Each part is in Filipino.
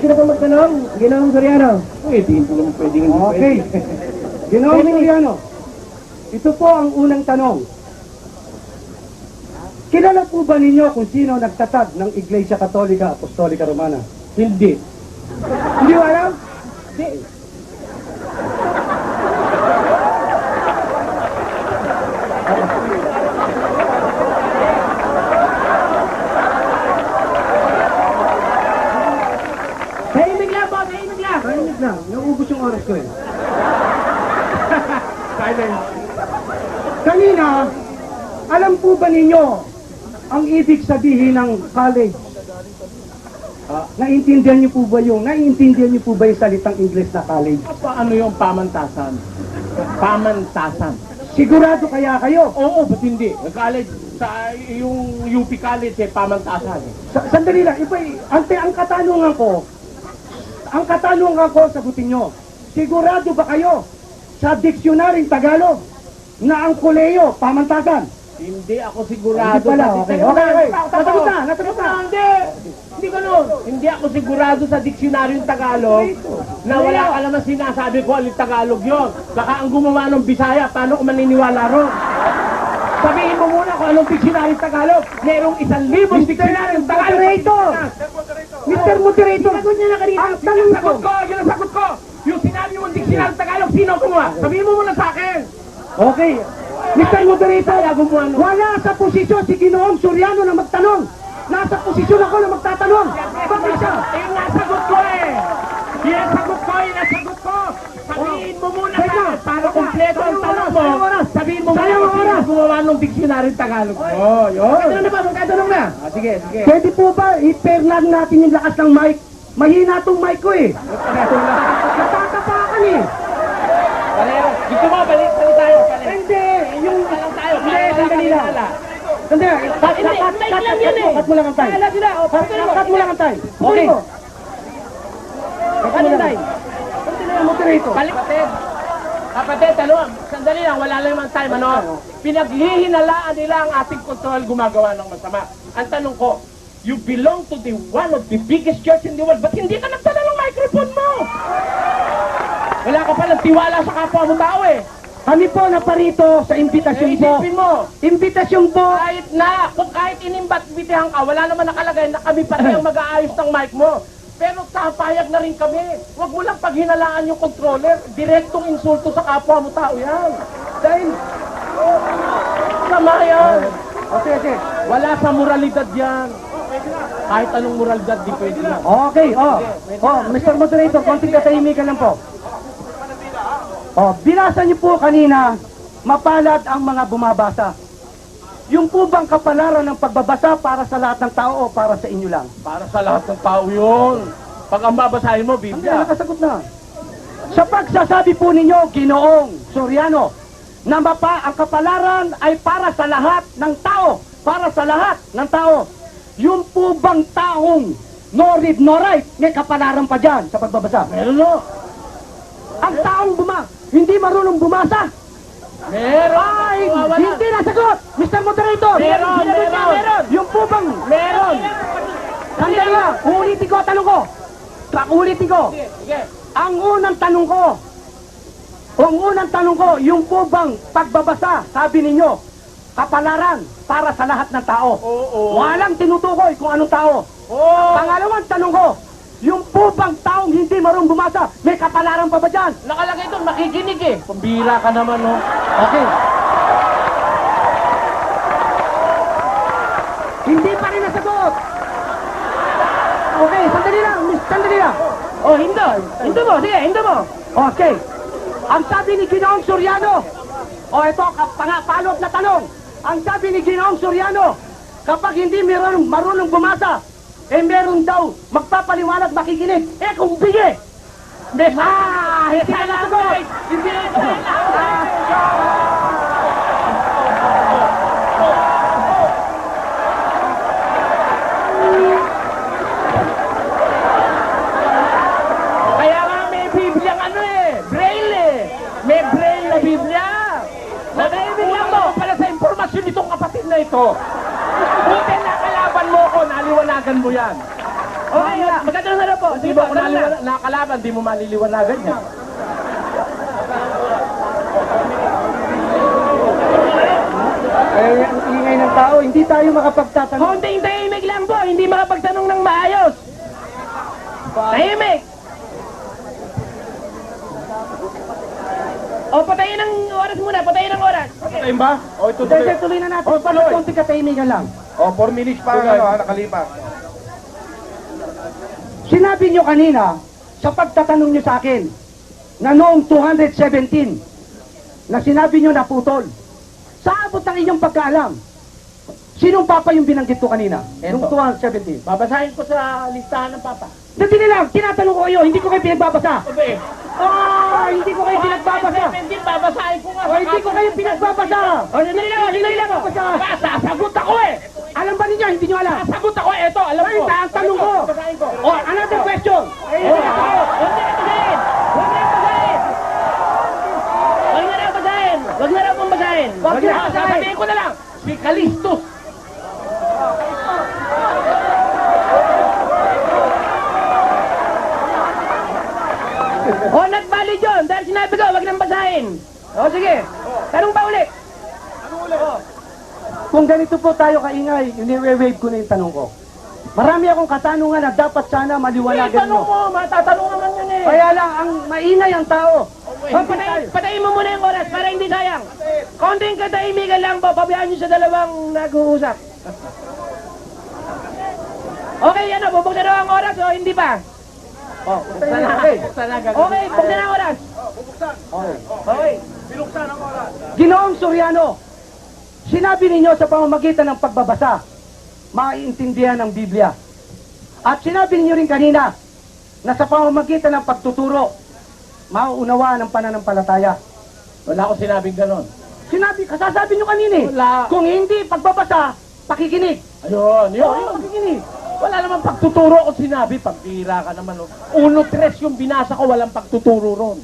Pwede na po magtanong, Ginoong Soriano. Pwede, hindi naman pwedeng hindi Okay. pwede. Ginoong Soriano, ito po ang unang tanong. Kilala po ba ninyo kung sino nagtatag ng Iglesia Katolika Apostolika Romana? Hindi. Hindi mo alam? Hindi. Tahimik lang po, tahimik lang. Tahimik lang. Naubos yung oras ko eh. Silence. Kanina, alam po ba ninyo ang ibig sabihin ng college? Naiintindihan niyo po ba yung salitang Ingles na college? Paano yung pamantasan? Pamantasan. Sigurado kaya kayo? Oo, ba't hindi? College, sa yung UP College, pamantasan. Sandali lang, ang katanungan ko, sagutin nyo. Sigurado ba kayo sa diksyonareng Tagalog na ang kuleyo, pamantasan? Hindi ako sigurado. Hindi pala, okay. Nasagot na. Hindi ganun. Hindi ako sigurado sa diksyonaryo Tagalog na wala ka naman sinasabi ko alin Tagalog yun. Baka ang gumawa ng Bisaya, paano ko maniniwala ron? Sabihin mo muna kung anong diksyonaryo Tagalog. Merong 1,000 diksyonaryo Tagalog. Mr. Moderator, Sagot niya na kanina. ang tanong ko, Yun ang sagot ko. Yung sinabi mong diksyonaryo Tagalog, sino gumawa? Sabihin mo muna sa akin. okay, Mr. Moderator, Kaya gumawa nun. wala sa posisyon si Ginoong Soriano na magtanong. Nasa posisyon ako na magtatanong. Bakit siya? Yung nasagot ko eh. Yung nasagot ko. Sabihin mo muna Teka, sa akin para kumpleto ang tanong mo. sayang oras. Sabihin mo muna Sayang kung sino oras. gumawa ng diksyonaryo Tagalog. Oh, yun. Magkatanong na ba? Magkatanong na. Sige. Pwede po ba i-pair lang natin yung lakas ng mic? Mahina tong mic ko eh. Natatapakan eh. Gusto mo, balik tayo. Hindi, yung... Lang tayo. Hindi, sandali lang. Sandali, cut mo lang ang time. Kala sila. O, Cut mo lang ang time. Okay. Cut mo lang. Sandali lang, moderator. Balik. Kapatid, sandali lang, wala lang yung time, ano? Pinaghihinalaan nila ang ating kontrol gumagawa ng masama. Ang tanong ko, you belong to the one of the biggest church in the world, ba't hindi ka nagdala ng microphone mo? Wala ka palang tiwala sa kapwa mo tao eh. Kami po naparito sa imbitasyon po. Isipin mo, Imbitasyon po. kung kahit inimbat-bitihan ka, wala naman nakalagay na kami pa rin ang mag-aayos ng mic mo. Pero papayag na rin kami. Huwag mo lang paghinalaan yung controller. Direktong insulto sa kapwa mo tao yan. Dahil, sama yan. Okay. Wala sa moralidad yan. Kahit anong moralidad, di pwede yan. Okay, Mr. Moderator, konting katahimikan lang po. Binasa niyo po kanina, mapalad ang mga bumabasa. Yung po bang kapalaran ng pagbabasa para sa lahat ng tao o para sa inyo lang? Para sa lahat ng tao yun. Pag ang babasahin mo, Hindi, Biblia. nakasagot na. Sa pagsasabi po ninyo, Ginoong Soriano, na ang kapalaran ay para sa lahat ng tao. Para sa lahat ng tao. Yung po bang taong no read, no write, may kapalaran pa dyan sa pagbabasa? Meron no? Ang taong hindi marunong bumasa. Meron! Hindi nasagot! Mr. Moderator! Meron! Yung po bang... Meron! Sandali lang! Uulitin ko ang tanong ko! Uulitin ko! Sige. Ang unang tanong ko, yung po bang pagbabasa, sabi ninyo, kapalaran para sa lahat ng tao. Oo. Walang tinutukoy kung anong tao. Oo. Pangalawang tanong ko, yung po bang taong hindi marunong bumasa, may kapalaran pa ba dyan? Nakalagay doon, makikinig eh. Pambira ka naman, no? Okay. Hindi pa rin nasagot. Okay, sandali lang. O, hindo. Hindo mo. Sige, hindo mo. Okay. Ang sabi ni Ginoong Soriano, ito, follow-up na tanong. Ang sabi ni Ginoong Soriano, kapag hindi marunong bumasa, meron daw magpapaliwanag, makikinig. Kung bige! Hindi na nasagot! Hindi na Kaya nga may Biblia braille eh. May braille na Biblia. Nabibigyan mo pala sa impormasyon itong kapatid na ito. Buti na kalaban mo ko, naliwanagan mo yan. Okay, magtatanong na daw po. Di ba ako nakakalaban, di mo maliliwanagan yan. Kaya ang ingay ng tao, hindi tayo makapagtatanong. Konting tahimik lang po, hindi makapagtanong ng maayos. Tahimik! O, patayin ang oras muna, patayin ang oras. Patayin ba? O ito Sir, tuloy na natin. Para konting katahimikan lang. O, 4 minutes pa nakalipas. Sinabi nyo kanina, sa pagtatanong nyo sa akin, na noong 217, na sinabi nyo na putol, sa abot ng inyong pagkaalam, sinong papa yung binanggit ko kanina? Noong 217. Babasahin ko sa listahan ng papa. Sandali lang, tinatanong ko kayo, hindi ko kayo pinagbabasa. Obe. Hindi ko kayo pinagbabasa. Hindi, babasahin ko nga. Hindi ko kayo pinagbabasa. Sandali lang. Sasagot ako eh. Alam ba ninyo? Hindi nyo alam. Sasagot ako, eto, alam ko. Ay, ang tanong ko. Babasahin ko. Another question. Huwag na raw basahin. Huwag na raw pong basahin. Sasabihin ko na lang. Si Calistus. O, nag-valid yun. Dahil sinabi ko, huwag nang basahin. O, sige. Tanong pa ulit. Kung ganito po tayo kaingay, ini-wave ko na yung tanong ko. Marami akong katanungan na dapat sana maliwanagan Tanong nyo. mo, matatanong naman yun eh. Kaya lang, ang maingay ang tao. O, patayin mo muna yung oras para hindi sayang. Konting katahimikan lang po. Pabayaan nyo sa dalawang nag-uusap. Okay, ano, bubuksan na ang oras o hindi pa? Okay. Okay, buksan na ang oras. Okay. Ginoong Soriano, sinabi ninyo sa pamamagitan ng pagbabasa, maiintindihan ng Biblia. At sinabi ninyo rin kanina, na sa pamamagitan ng pagtuturo, mauunawaan ang pananampalataya. Wala akong sinabing ganon. Kasasabi nyo kanina eh. Wala. Kung hindi pagbabasa, pakikinig. Ayun, yun. Pakikinig. Wala naman pagtuturo ko sinabi. Pagtira ka naman. 1-3 yung binasa ko, walang pagtuturo ron.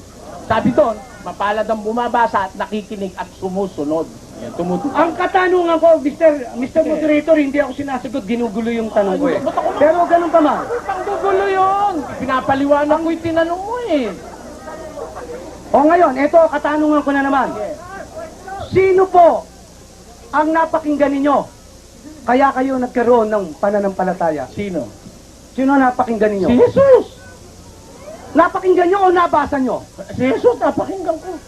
Sabi doon, mapalad ang bumabasa at nakikinig at sumusunod. Yan, tumututo. Ang katanungan ko, Mr. Moderator, hindi ako sinasagot, ginugulo yung tanong ko eh. Pero ganun pa man. Panggugulo yun. Pinapaliwanag ko yung tinanong mo eh. O ngayon, ito, katanungan ko na naman. Sino po ang napakinggan ninyo? Kaya kayo nagkaroon ng pananampalataya. Sino? Sino ang napakinggan ninyo? Si Jesus. Napakinggan nyo o nabasa nyo? Si Jesus, napakinggan ko.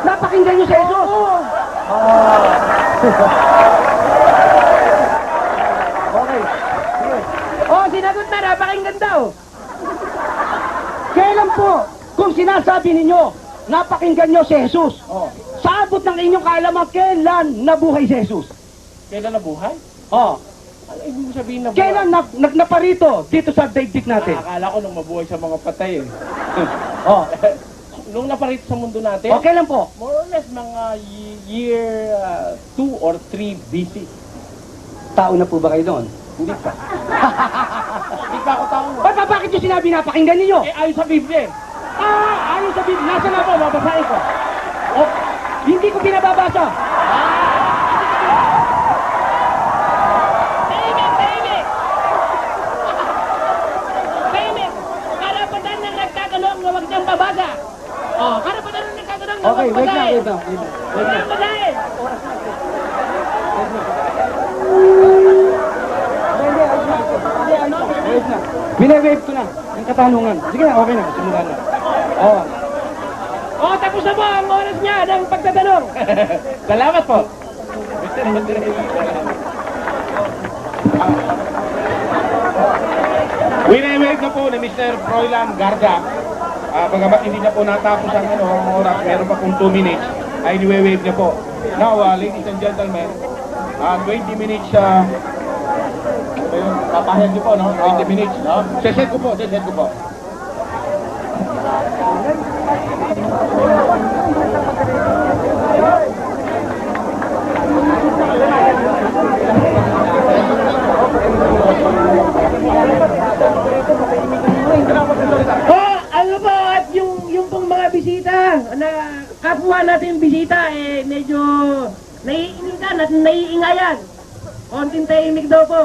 Napakinggan nyo si Jesus? Oo. Okay. Oh, sinagot na, napakinggan daw. Kailan po, kung sinasabi ninyo, napakinggan nyo si Jesus, Oh. sa abot ng inyong kaalaman, kailan nabuhay si Jesus? Kailan nabuhay? Oh. Ano ibig mo sabihin nabuhay? Kailan naparito dito sa daigdig natin? Akala ko nung mabuhay sa mga patay eh. Oh. Nung naparito sa mundo natin, O, kailan po? more or less mga year 2 or 3 BC. Tao na po ba kayo doon? Hindi pa. Hindi pa ako tao. Bakit yung sinabi napakinggan ninyo? Eh, ayon sa Biblia eh. Ayun sa Biblia. Nasa na po, babasahin ko. Oh, hindi ko pinababasa. Tahimik, tahimik. Tahimik. Karapatan ng nagtatanong na huwag niyang babasa. Oh, karapatan ng nagtatanong na Okay, huwag wait basahin. lang. Huwag niyang basahin. Wait na. Binewave ko na. Yung katanungan. Sige na, okay na. Simulan na. Oh. Oh, tapos na po ang oras niya ng pagtatanong. Salamat po. Wini-wave na po ni Mr. Froilan Garga. Bagamat hindi na po natapos ang oras, meron pa pong 2 minutes, ay ni-wave niya po. Now, ladies and gentlemen, 20 minutes, papahayag niyo po, no? 20 minutes, no? Seset ko po. Oh, ano po, at yung pong mga bisita, na kapwa natin bisita, eh, medyo naiinitan at naiingayan. Konting tahimik daw po.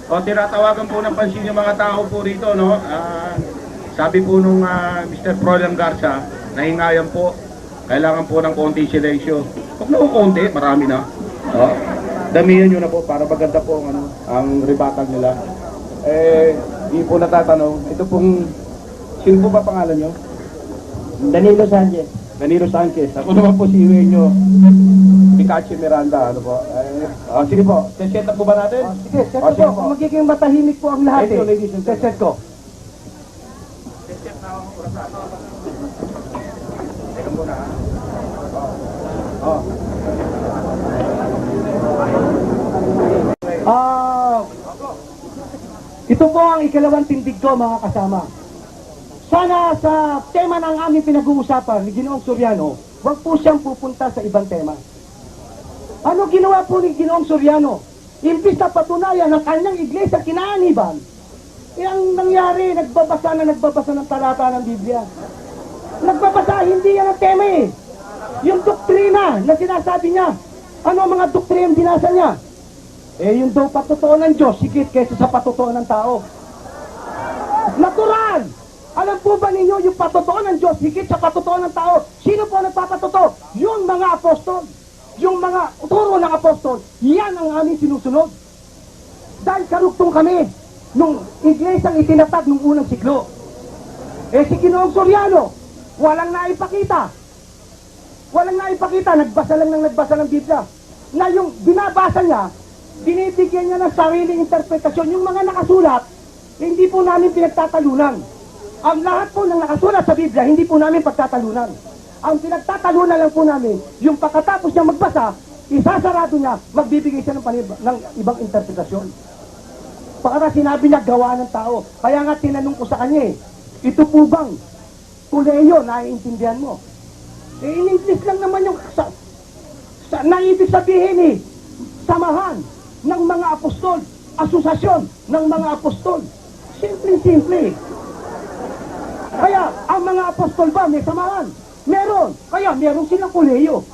O tinatawagan po ng pansin yung mga tao po rito, no? Sabi po nung Mr. Froilan Garza, nahingayan po, kailangan po ng konti silensyo. Huwag na po konti, marami na. O, damihan nyo na po para maganda po ang ribatag nila. Di po natatanong, ito pong, sino po ba pangalan nyo? Danilo Sanchez. Danilo Sanchez. Ako naman po si Eugenio Picache Miranda, ano po. Sige po, set up po ba natin? Sige, set ko po. Magiging matahimik po ang lahat Thank you, ladies and gentlemen. Set ko. Teka muna, ha? Ito po ang ikalawang tindig ko, mga kasama. Sana sa tema ng aming pinag-uusapan ni Ginoong Soriano, huwag po siyang pupunta sa ibang tema. Ano ginawa po ni Ginoong Soriano? Imbis na patunayan ng kanyang iglesia kinaaniban, ang nangyari, nagbabasa ng talata ng Biblia. Nagbabasa, hindi yan ang tema eh. Yung doktrina na sinasabi niya, ano ang mga doktrina ang binasa niya? Yung daw patotoo ng Diyos, higit kaysa sa patotoo ng tao. Natural! Alam po ba ninyo yung patotoo ng Diyos, higit sa patotoo ng tao? Sino po nagpapatotoo? Yung mga apostol. Yung mga turo ng apostol. Yan ang aming sinusunod. Dahil karugtong kami nung iglesyang itinatag nung unang siklo. Si Ginoong Soriano, walang naipakita. Nagbasa lang ng Biblia. Na yung binabasa niya, binibigyan niya ng sariling interpretasyon. Yung mga nakasulat, hindi po namin pinagtatalunan. Ang lahat po ng nakasulat sa Biblia, hindi po namin pagtatalunan. Ang pinagtatalunan lang po namin, yung pagkatapos niya magbasa, isasarado niya, magbibigay siya ng ibang interpretasyon. Para sinabi niya, gawa ng tao. Kaya nga tinanong ko sa kanya ito po bang kuleyo, naiintindihan mo? In English lang naman yung naibig sabihin samahan ng mga apostol, asosasyon ng mga apostol. Simple. Kaya, ang mga apostol ba, may samahan? Meron. Kaya, meron silang kuleyo.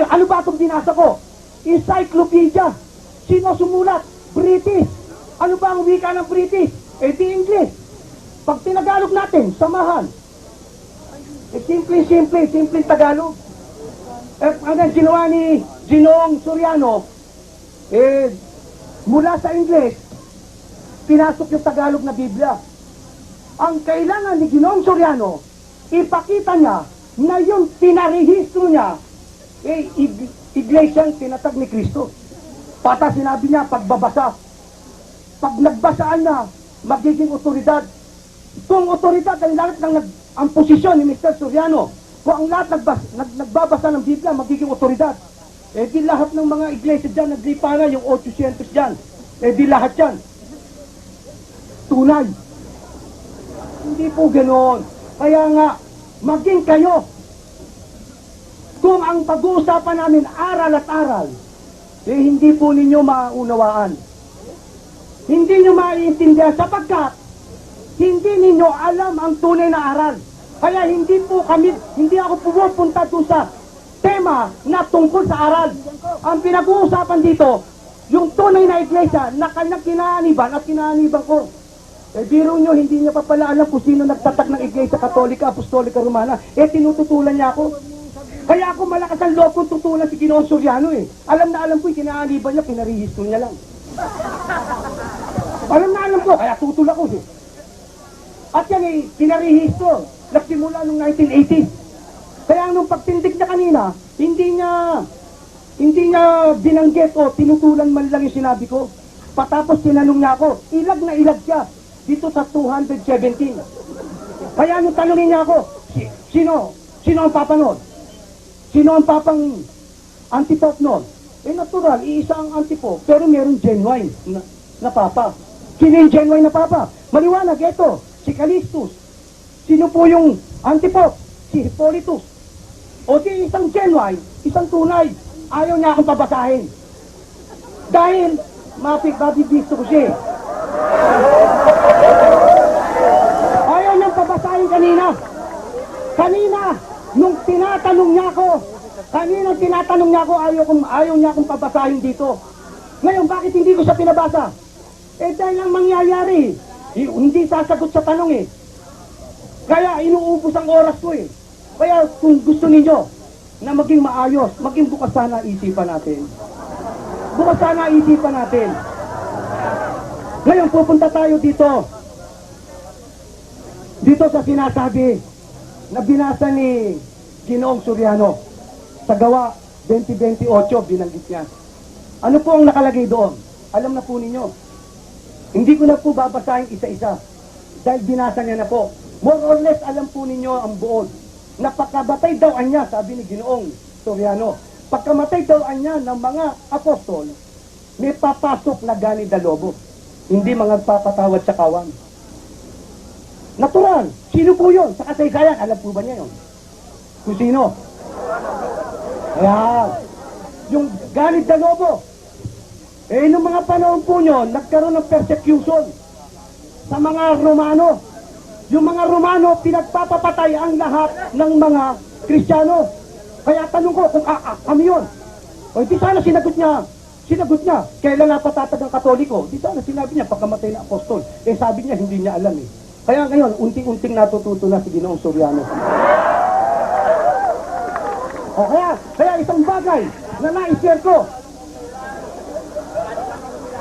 Ano ba itong binasa ko? Encyclopedia. Sino sumulat? British. Ano ba ang wika ng British? Di English. Pag tinagalog natin, samahan. Simple Tagalog. Ang ginawa ni Ginoong Soriano, mula sa English, pinasok yung Tagalog na Biblia. Ang kailangan ni Ginoong Soriano, ipakita niya na yung pinarehistro niya, iglesyang tinatag ni Kristo. Pata sinabi niya, pagbabasa. Pag nagbasaan na, magiging otoridad. Kung otoridad ang lahat ang posisyon ni Mr. Soriano, kung ang lahat nagbabasa ng Biblia, magiging otoridad. Di lahat ng mga iglesia dyan, naglipa na yung 800 dyan. Di lahat dyan. Tunay. Hindi po ganoon. Kaya nga, maging kayo. Kung ang pag-uusapan namin aral at aral, hindi po ninyo maunawaan. Hindi nyo maiintindihan sapagkat hindi ninyo alam ang tunay na aral. Kaya hindi ako pumupunta doon sa tema na tungkol sa aral. Ang pinag-uusapan dito, yung tunay na iglesia na kanyang kinaaniban at kinaaniban ko. Biro nyo, hindi niya pa pala alam kung sino nagtatak ng iglesia Katolika, Apostolika, Romana. Tinututulan niya ako. Kaya ako malakas ang loob kong tutulan si Ginoong Soriano Alam na alam ko yung kinaaniban niya, pinarehistro niya lang. Alam ko, kaya tutol ako At yan pinarehistro. Nagsimula noong 1980s. Kaya nung pagtindig na kanina, hindi niya binanggit o tinutulan man lang yung sinabi ko. Patapos tinanong niya ako, ilag na ilag siya dito sa 217. Kaya nung tanongin niya ako, sino ang papa nun? Sino ang papang antipop nun? Natural, iisa ang antipop, pero meron genuine na papa. Sino yung genuine na papa? Maliwanag, ito, si Callistus. Sino po yung antipop? Si Hippolytus. O di isang genuine, isang tunay, ayaw niya akong pabasahin. Dahil, mabibisto ko siya Ayaw niyang pabasahin kanina. Nung tinatanong niya ako, ayaw niya akong pabasahin dito. Ngayon, bakit hindi ko siya pinabasa? Eh dahil ang mangyayari, hindi sasagot sa tanong eh. Kaya inuubos ang oras ko eh. Kaya kung gusto ninyo na maging maayos, maging bukas sana isipan natin. Bukas sana isipan natin. Ngayon pupunta tayo dito. Dito sa sinasabi na binasa ni Ginoong Soriano sa Gawa 20:28 binanggit niya. Ano po ang nakalagay doon? Alam na po ninyo. Hindi ko na po babasahin isa-isa dahil binasa niya na po. More or less alam po ninyo ang buod. Napakabatay daw anya, sabi ni Ginoong Soriano. Pagkamatay daw anya ng mga apostol, may papasok na gani da lobo. Hindi mga papatawad sa kawan. Natural. Sino po yun? Sa kasaysayan, alam po ba niya yun? Kung sino? Ayan. Yung ganit na lobo. Eh, nung mga panahon po nyo, nagkaroon ng persecution sa mga Romano. Yung mga Romano, pinagpapapatay ang lahat ng mga Kristiyano. Kaya tanong ko kung kami yun. O di sana sinagot niya. Sinagot niya. Kailan napatatag ang Katoliko? Di sana sinabi niya pagkamatay na apostol. Eh sabi niya, hindi niya alam eh. Kaya ngayon, unting-unting natututo na si Ginoong Soriano. O kaya isang bagay na na-share ko.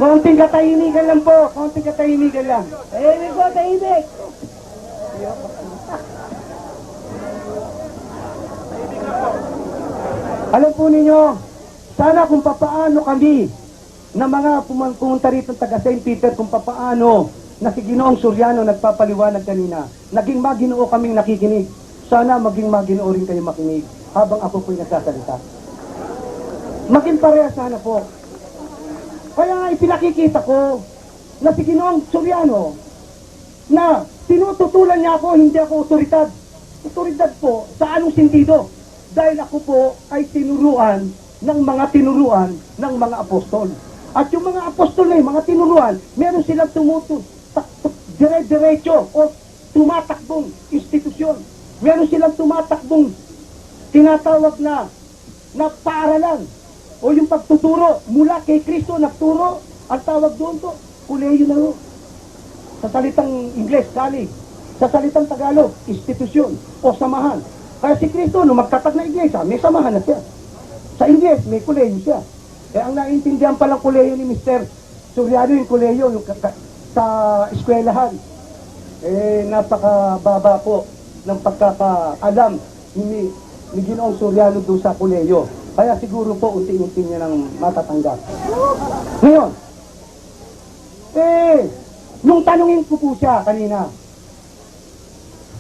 Konting katahimikan lang po. Konting katahimikan lang. Tahimik po, tahimik. Alam po ninyo, sana kung papaano kami na mga pumunta rito taga St. Peter, kung papaano na si Ginoong Soriano nagpapaliwanag kanina, naging maginoo kaming nakikinig. Sana maging maginoo rin kayo makinig habang ako po'y nagsasalita. Maging pareha sana po. Kaya nga ipinakikita ko na si Ginoong Soriano na tinututulan niya ako, hindi ako otoridad. Otoridad po sa anong sentido? Dahil ako po ay tinuruan ng mga apostol. At yung mga apostol na yung mga tinuruan, meron silang dire-diretso o tumatakbong institusyon. Meron silang tumatakbong tinatawag na paaralan o yung pagtuturo mula kay Kristo nagturo. Ang tawag doon to, kuleyo na ho. Sa salitang Ingles, college. Sa salitang Tagalog, institusyon o samahan. Kaya si Kristo, nung magtatag na iglesia, may samahan na siya. Sa Ingles, may kuleyo siya. Eh, ang naintindihan palang kuleyo ni Mr. Soriano, yung kuleyo, yung sa eskwelahan. Eh, napakababa po ng pagkakaalam ni Ginoong Soriano doon sa kuleyo. Kaya siguro po, unti-unti niya nang matatanggap. Ngayon, nung tanungin ko po siya kanina,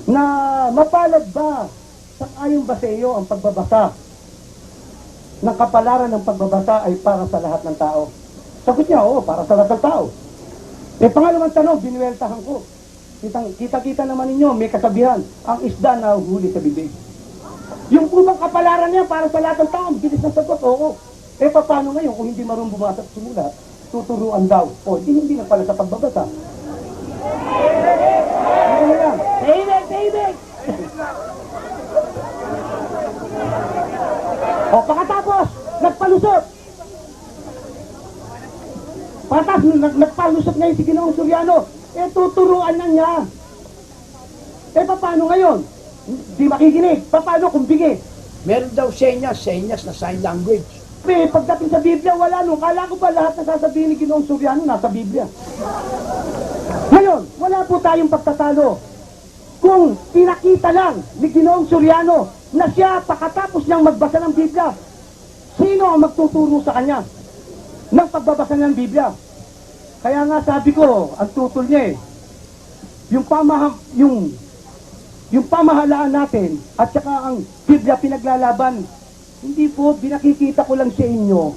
na mapalad ba sa ayong ba sa iyo ang pagbabasa ng kapalaran ng pagbabasa ay para sa lahat ng tao? Sagot niya, oo, para sa lahat ng tao. Eh, pangalawang tanong, binuweltahan ko. Kita-kita naman ninyo, may kasabihan, ang isda na huli sa bibig. Yung bang kapalaran niya para sa lahat ng tao, bilis ng sagot, oo. Eh, paano ngayon kung hindi marunong bumasa at sumulat? Tuturuan daw. O, hindi na pala sa pagbabasa. Ano yan? Tahimik, tahimik. O, pagkatapos, nagpalusot. Pagkatapos, nagpalusot ngayon si Ginoong Soriano. Eh, tuturuan na niya. Eh, paano ngayon? Di makikinig. Paano kung bigay? Meron daw senyas na sign language. Eh, pagdating sa Biblia, wala nung. Kala ko ba lahat na sasabihin ni Ginoong Soriano nasa Biblia? Ngayon, wala po tayong pagtatalo. Kung pinakita lang ni Ginoong Soriano na siya pagkatapos niyang magbasa ng Biblia, sino ang magtuturo sa kanya ng pagbabasa ng Biblia? Kaya nga sabi ko, ang tutol niya yung pamahalaan natin at saka ang Biblia pinaglalaban, hindi po, binakikita ko lang sa inyo,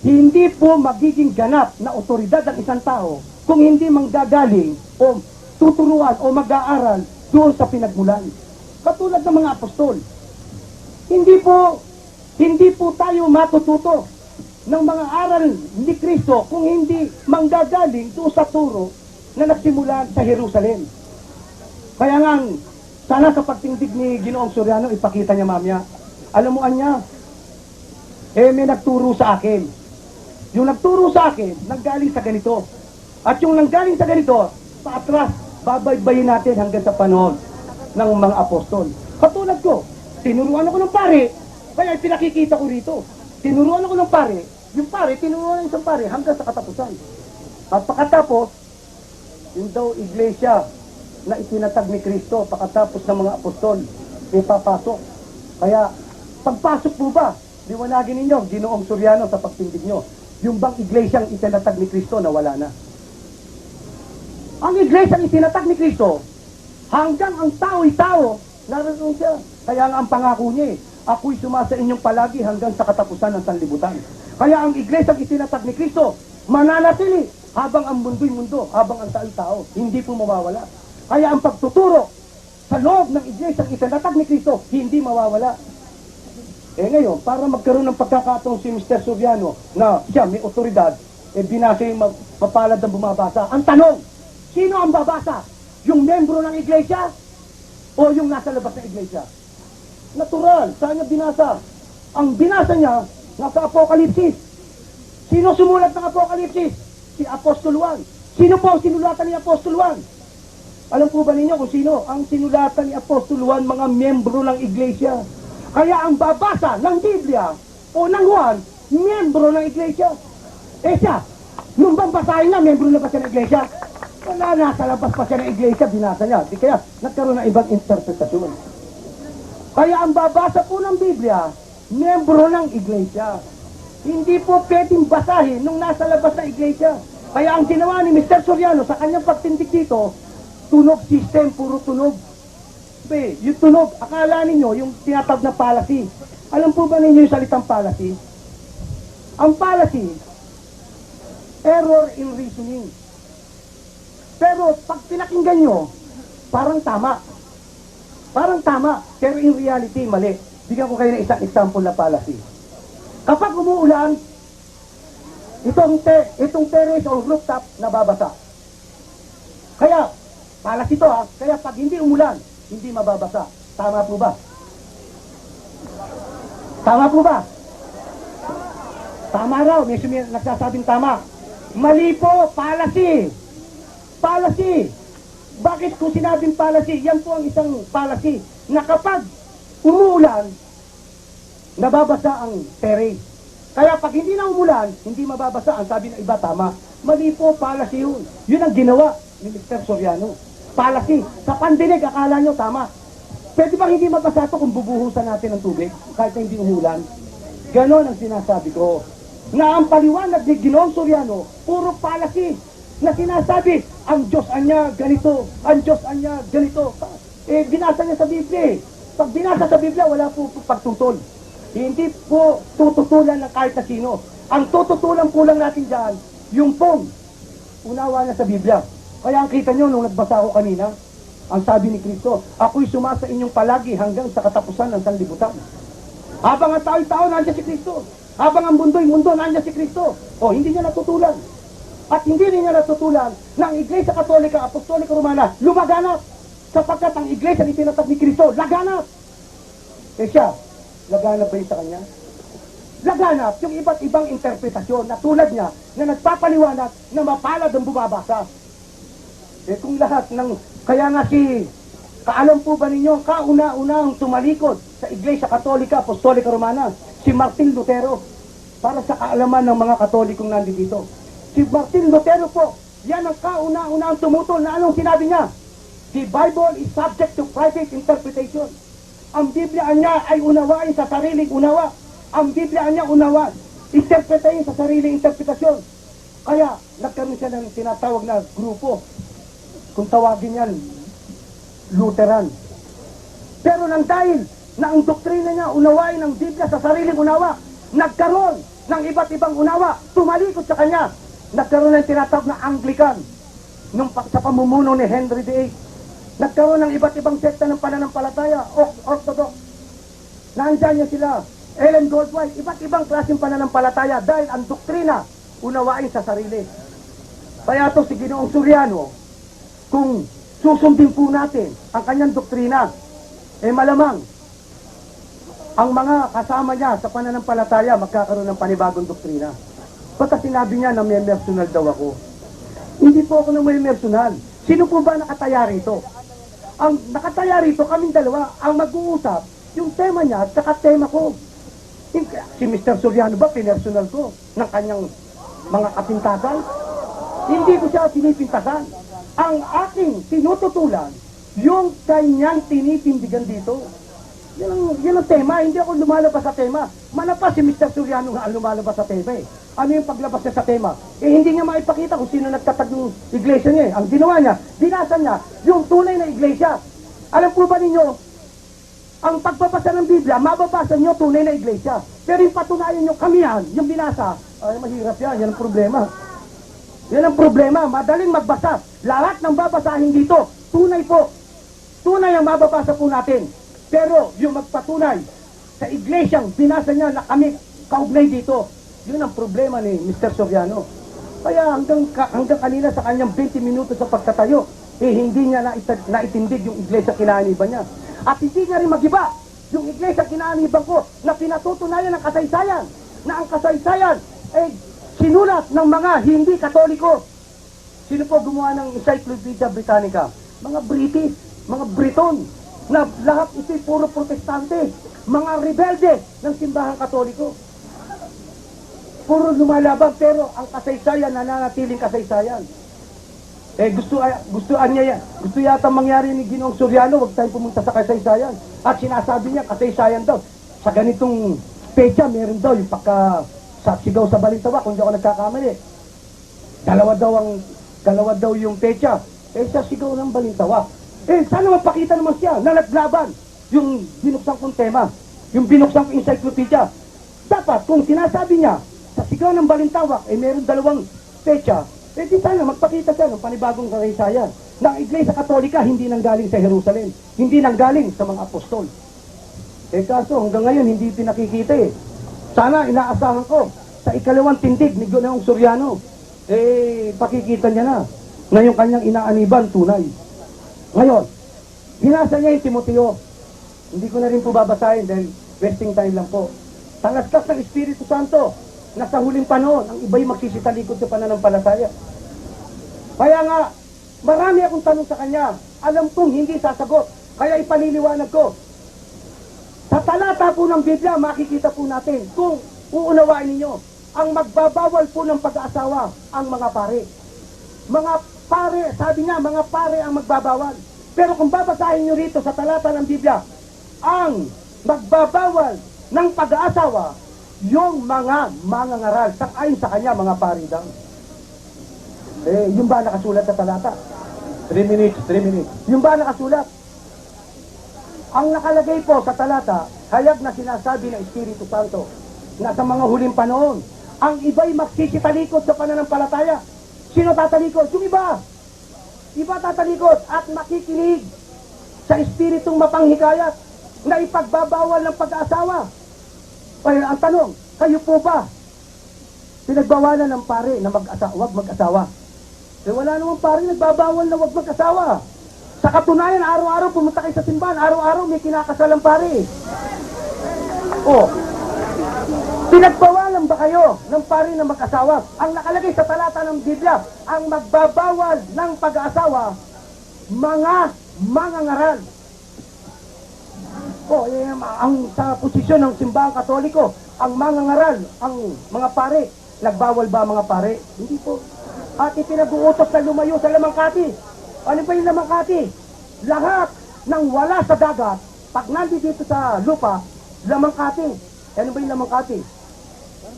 hindi po magiging ganap na otoridad ang isang tao kung hindi manggagaling o tuturuan o mag-aaral doon sa pinagmulan. Katulad ng mga apostol. Hindi po tayo matututo ng mga aral ni Kristo kung hindi manggagaling doon sa turo na nagsimula sa Jerusalem. Kaya nga, sana sa pagtindig ni Ginoong Soriano, ipakita niya mamaya. Alam mo anya, may nagturo sa akin. Yung nagturo sa akin, nanggaling sa ganito. At yung nanggaling sa ganito, paatras, babaybayin natin hanggang sa panahon ng mga apostol. Katulad ko, tinuruan ako ng pare, kaya pinakikita ko rito. Tinuruan ako ng pare, yung pare, tinuruan ng isang pare hanggang sa katapusan. At pagkatapos, yung daw iglesia na itinatag ni Kristo pagkatapos ng mga apostol, ipapasok. Kaya, pagpasok po ba, liwanagin ninyo, Ginoong Soriano sa pagtindig nyo, yung bang iglesyang itinatag ni Kristo na wala na? Ang iglesyang itinatag ni Kristo, hanggang ang tao'y tao, naroon siya. Kaya nga ang pangako niya ako'y sumasa inyong palagi hanggang sa katapusan ng sanlibutan. Kaya ang iglesyang itinatag ni Kristo, mananatili habang ang mundo'y mundo, habang ang tao'y tao, hindi po mawawala. Kaya ang pagtuturo sa loob ng iglesyang itinatag ni Kristo, hindi mawawala. Ngayon, para magkaroon ng pagkakataon si Mr. Soriano na siya may otoridad, binasa yung mapalad ng bumabasa. Ang tanong, sino ang babasa? Yung membro ng iglesia o yung nasa labas ng iglesia? Natural, saan niya binasa? Ang binasa niya, nasa Apokalipsis. Sino sumulat ng Apokalipsis? Si Apostol Juan. Sino po ang sinulatan ni Apostol Juan? Alam po ba ninyo kung sino? Ang sinulatan ni Apostol Juan, mga membro ng iglesia. Kaya ang babasa ng Biblia o ng Juan, membro ng iglesia. Siya, nung bang basahin niya, membro na ba siya ng iglesia? Wala, nasa labas pa siya ng iglesia, binasa niya. Di kaya, nagkaroon ng ibang interpretasyon. Kaya ang babasa po ng Biblia, membro ng iglesia. Hindi po pwedeng basahin nung nasa labas ng iglesia. Kaya ang ginawa ni Mr. Soriano sa kanyang pagtindig dito, tunog system, puro tunog. Yung tunog, akala ninyo, yung tinatawag na policy. Alam po ba ninyo yung salitang policy? Ang policy, error in reasoning. Pero pag pinakinggan nyo, parang tama. Parang tama, pero in reality, mali. Bigyan ko kayo ng isang example na policy. Kapag umuulan, itong terrace o rooftop nababasa. Kaya, policy to kaya pag hindi umulan, hindi mababasa. Tama po ba? Tama po ba? Tama raw, may nagsasabing tama. Mali po, policy. Policy. Bakit kung sinabing policy? Yan po ang isang policy na kapag umuulan, nababasa ang terrace. Kaya pag hindi na umulan, hindi mababasa. Ang sabi ng iba, tama. Mali po, policy yun. Yun ang ginawa ni Mr. Soriano. Policy. Sa pandinig, akala nyo, tama. Pwede bang hindi mabasa ito kung bubuhusan natin ng tubig kahit na hindi umulan? Ganon ang sinasabi ko. Na ang paliwanag ni Ginoong Soriano, puro policy na sinasabi, ang Diyos anya ganito, ang Diyos anya ganito. Binasa niya sa Biblia. Pag binasa sa Biblia, wala po pagtutol. Hindi po tututulan ng kahit na sino. Ang tututulan po lang natin dyan, yung pong unawa niya sa Biblia. Kaya ang kita nyo, nung nagbasa ko kanina, ang sabi ni Kristo, ako'y sumasa inyong palagi hanggang sa katapusan ng sanlibutan. Habang ang tao'y-tao, nandiyan si Kristo. Habang ang mundo'y mundo, nandiyan si Kristo. Hindi niya natutulan. At hindi rin niya natutulan na ang Iglesia Katolika, Apostolika Romana, lumaganap. Sapagkat ang Iglesia ni tinatag ni Kristo, laganap. Siya, laganap ba yun sa kanya? Laganap yung iba't ibang interpretasyon na tulad niya na nagpapaliwanag na mapalad ang bumabasa. Kung lahat ng, kaya nga kaalam po ba ninyo, kauna-unang tumalikod sa Iglesia Katolika, Apostolika Romana, si Martin Lutero, para sa kaalaman ng mga Katolikong nandito. Si Martin Lutero po, yan ang kauna-unang tumutol na anong sinabi niya? The Bible is subject to private interpretation. Ang Biblia niya ay unawain sa sariling unawa. Ang Biblia niya interpretayin sa sariling interpretasyon. Kaya, nagkaroon siya ng tinatawag na grupo. Kung tawagin yan, Lutheran. Pero nang dahil na ang doktrina niya unawain ng Biblia sa sariling unawa, nagkaroon ng iba't ibang unawa, tumalikod sa kanya. Nagkaroon ng tinatawag na Anglican sa pamumuno ni Henry VIII. Nagkaroon ng iba't ibang sekta ng pananampalataya, Orthodox. Nandyan niya sila, Ellen Goldwhite, iba't ibang klaseng pananampalataya dahil ang doktrina unawain sa sarili. Kaya ito si Ginoong Soriano, kung susundin po natin ang kanyang doktrina, malamang ang mga kasama niya sa pananampalataya magkakaroon ng panibagong doktrina. Pagka sinabi niya na may personal daw ako, Hindi po ako na may personal. Sino po ba nakataya rito? Ang nakataya rito, kaming dalawa, ang mag-uusap, yung tema niya at saka tema ko. Si Mr. Soriano ba, pinersonal ko ng kanyang mga kapintasan? Hindi ko siya pinipintasan. Ang aking tinututulan, yung kanyang tinitindigan dito. Yan ang tema, hindi ako lumalabas sa tema. Malapas si Mr. Soriano nga ang lumalabas sa tema eh. Ano yung paglabas niya sa tema? Eh hindi niya maipakita kung sino nagtatag ng iglesia niya eh. Ang ginawa niya, dinasan niya yung tunay na iglesia. Alam po ba ninyo, ang pagbabasa ng Biblia, mababasa niyo tunay na iglesia. Pero yung patunayan niyo kamihan, yung binasa, ay mahirap yan ang problema. Yan ang problema, madaling magbasa. Lahat ng babasahin dito, tunay po. Tunay ang mababasa po natin. Pero yung magpatunay sa iglesyang binasa niya na kami kaugnay dito, yun ang problema ni Mr. Soriano. Kaya hanggang kanina sa kanyang 20 minuto sa pagtatayo, eh hindi niya naitindig yung iglesia kinaaniban niya. At hindi niya rin magiba yung iglesia kinaaniban ko na pinatutunayan ng kasaysayan. Na ang kasaysayan ay sinulat ng mga hindi katoliko. Sino po gumawa ng Encyclopedia Britannica? Mga British, mga Briton, na lahat ito'y puro protestante, mga rebelde ng simbahan katoliko. Puro lumalaban, pero ang kasaysayan, nananatiling kasaysayan. Eh gusto yata mangyari ni Ginoong Soriano, wag tayong pumunta sa kasaysayan. At sinasabi niya, kasaysayan daw. Sa ganitong pecha, meron daw yung sigaw sa Balintawak, kung di ako nagkakamali. Dalawa daw yung pecha. Eh sa sigaw ng Balintawak. Eh, sana mapakita naman siya na naglaban yung binuksan kong tema, yung binuksan kong encyclopedia. Dapat, kung sinasabi niya, sa sigaw ng Balintawak, eh meron dalawang pecha, eh di sana magpakita siya ng panibagong kasaysayan na ang Iglesia Katolika hindi nanggaling sa Jerusalem, hindi nanggaling sa mga apostol. Eh kaso, hanggang ngayon, hindi pinakikita eh. Sana, inaasahan ko, sa ikalawang tindig ni Ginoong Soriano, eh, pakikita niya na yung kanyang inaaniban tunay. Ngayon, binasa niya yung Timoteo. Hindi ko na rin po babasahin dahil wasting time lang po. Talastas ng Espiritu Santo na sa huling panahon, ang iba'y magsisitalikod sa pananampalataya. Kaya nga, marami akong tanong sa kanya. Alam kong hindi sasagot. Kaya ipaliliwanag ko. Sa talata po ng Biblia, makikita po natin kung uunawain ninyo, ang magbabawal po ng pag-aasawa ang mga pare. Mga pare, sabi niya, mga pare ang magbabawal. Pero kung babasahin nyo rito sa talata ng Biblia, ang magbabawal ng pag-aasawa, yung mga mangangaral, ayon sa kanya, mga pare daw. Eh, yung ba nakasulat sa talata? 3 minutes. Yung ba nakasulat? Ang nakalagay po sa talata, hayag na sinasabi ng Espiritu Santo, na sa mga huling panahon, ang iba'y magsisitalikod sa pananampalataya. Sino tatalikod? Yung iba. Iba tatalikod at makikinig sa espiritong mapanghikayat na ipagbabawal ng pag-aasawa. Kaya ang tanong, kayo po ba pinagbawalan ng pare na wag mag-asawa? Eh wala namang pare nagbabawal na wag mag-asawa. Sa katunayan, araw-araw pumunta kayo sa simbahan, araw-araw may kinakasalang pare. Oh, pinagbawalan ba kayo ng pare na mag-asawa? Ang nakalagay sa talata ng Biblia, ang magbabawal ng pag-aasawa, mga mangangaral. O, ang sa posisyon ng simbahang katoliko, ang mangangaral, ang mga pare, nagbawal ba mga pare? Hindi po. At ipinag-uutos na lumayo sa lamangkati. Ano ba yung lamangkati? Lahat ng wala sa dagat, pag nandito dito sa lupa, lamangkati. Ano ba yung lamangkati?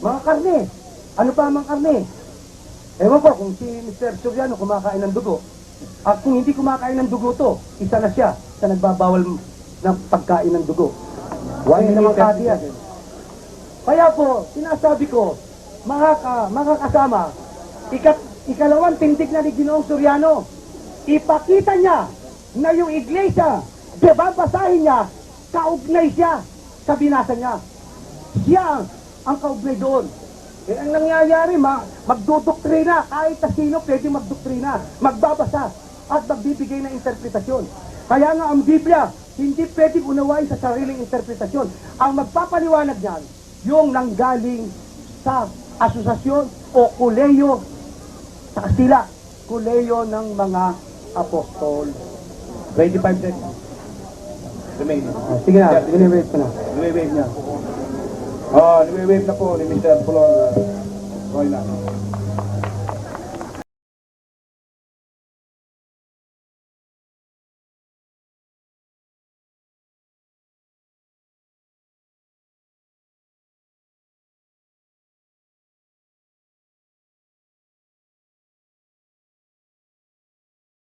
Mga karne. Ano pa mga karne? Ewan ko kung si Mr. Soriano kumakain ng dugo. At kung hindi kumakain ng dugo to, isa na siya sa nagbabawal ng pagkain ng dugo. Why naman kati yan? Kaya po, sinasabi ko, mga kasama, ikalawang tindig na ni Ginoong Soriano, ipakita niya na yung iglesia, babasahin niya, kaugnay siya sa binasa niya. Siya ang kaugnay doon. Eh, ang nangyayari, magdodoktrina, kahit na sino pwede magdoktrina, magbabasa at magbibigay ng interpretasyon. Kaya nga ang Biblia, hindi pwede unawain sa sariling interpretasyon. Ang magpapaliwanag niyan, yung nanggaling sa asosasyon o koleyo sa Kastila. koleyo ng mga apostol. 25 seconds. Remaining. Sige na, wait ko na. Niwe-wave niya. Oh, niwe-wave na po ni Mr. Pulong. Roy na.